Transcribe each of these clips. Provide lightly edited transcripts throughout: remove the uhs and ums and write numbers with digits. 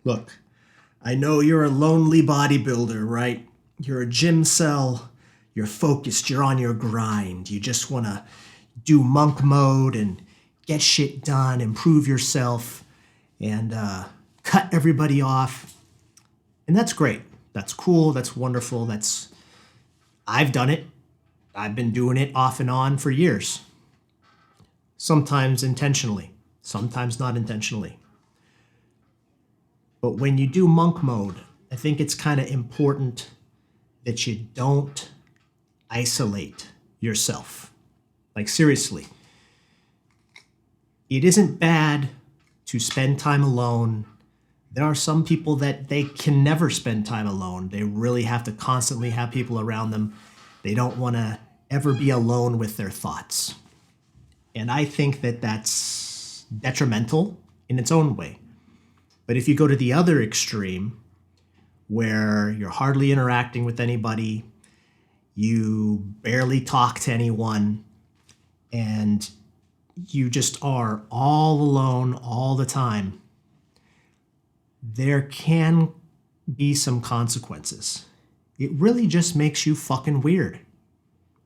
Look, I know you're a lonely bodybuilder, right? You're a gym cell. You're focused. You're on your grind. You just want to do monk mode and get shit done, improve yourself, and cut everybody off. And that's great. That's cool. That's wonderful. I've done it. I've been doing it off and on for years. Sometimes intentionally, sometimes not intentionally. But when you do monk mode, I think it's kind of important that you don't isolate yourself. Like, seriously, it isn't bad to spend time alone. There are some people that they can never spend time alone. They really have to constantly have people around them. They don't want to ever be alone with their thoughts. And I think that that's detrimental in its own way. But if you go to the other extreme, where you're hardly interacting with anybody, you barely talk to anyone, and you just are all alone all the time, there can be some consequences. It really just makes you fucking weird.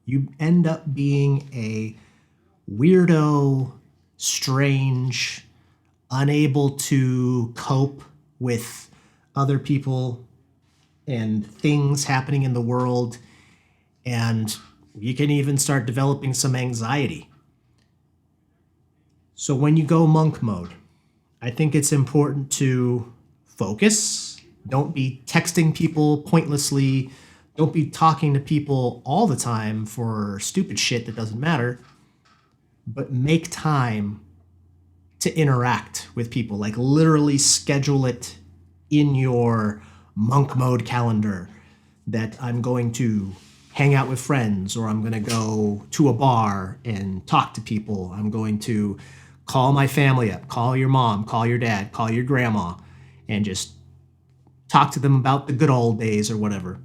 You end up being a weirdo, strange, unable to cope with other people and things happening in the world, and you can even start developing some anxiety. So when you go monk mode, I think it's important to focus. Don't be texting people pointlessly. Don't be talking to people all the time for stupid shit that doesn't matter. But make time to interact with people. Like, literally schedule it in your monk mode calendar that I'm going to hang out with friends, or I'm going to go to a bar and talk to people. I'm going to call my family up, call your mom, call your dad, call your grandma, and just talk to them about the good old days or whatever.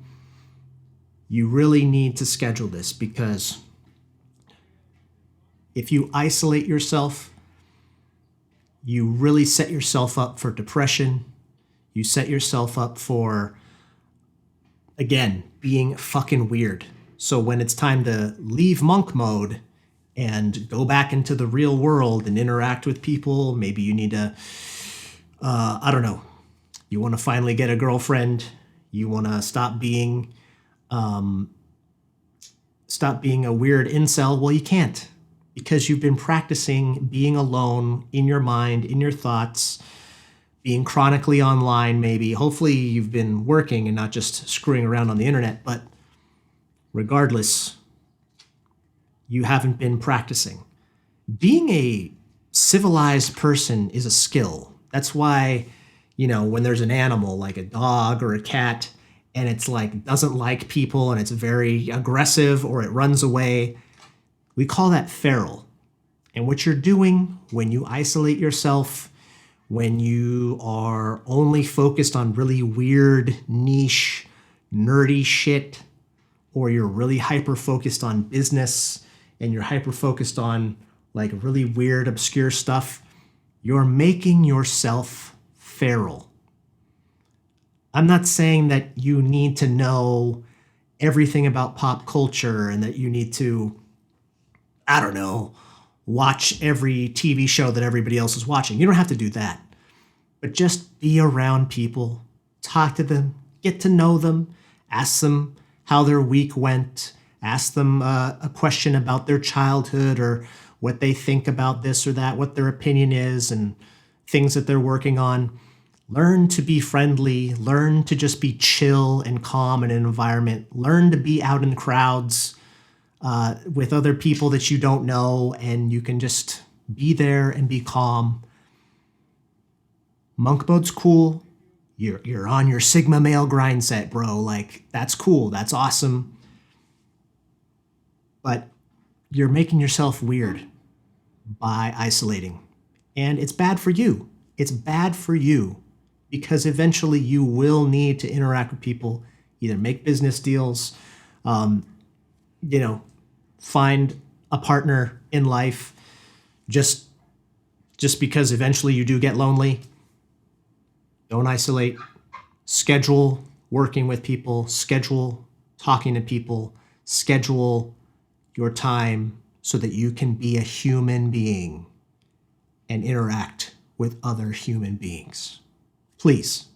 You really need to schedule this, because if you isolate yourself, you really set yourself up for depression. You set yourself up for, again, being fucking weird. So when it's time to leave monk mode and go back into the real world and interact with people, maybe you need to, I don't know, you want to finally get a girlfriend. You want to stop being a weird incel. Well, you can't, because you've been practicing being alone in your mind, in your thoughts, being chronically online maybe. Hopefully you've been working and not just screwing around on the internet, but regardless, you haven't been practicing. Being a civilized person is a skill. That's why, when there's an animal like a dog or a cat, and it's like doesn't like people and it's very aggressive or it runs away, we call that feral. And what you're doing when you isolate yourself, when you are only focused on really weird, niche, nerdy shit, or you're really hyper-focused on business and you're hyper-focused on like really weird, obscure stuff, you're making yourself feral. I'm not saying that you need to know everything about pop culture and that you need to, I don't know, watch every TV show that everybody else is watching. You don't have to do that. But just be around people, talk to them, get to know them, ask them how their week went, ask them a question about their childhood or what they think about this or that, what their opinion is, and things that they're working on. Learn to be friendly, learn to just be chill and calm in an environment, learn to be out in crowds with other people that you don't know, and you can just be there and be calm. Monk mode's cool. You're on your Sigma male grind set, bro. Like, that's cool. That's awesome. But you're making yourself weird by isolating. And it's bad for you. It's bad for you, because eventually you will need to interact with people, either make business deals, find a partner in life, just because eventually you do get lonely. Don't isolate. Schedule working with people, schedule talking to people, schedule your time so that you can be a human being and interact with other human beings. Please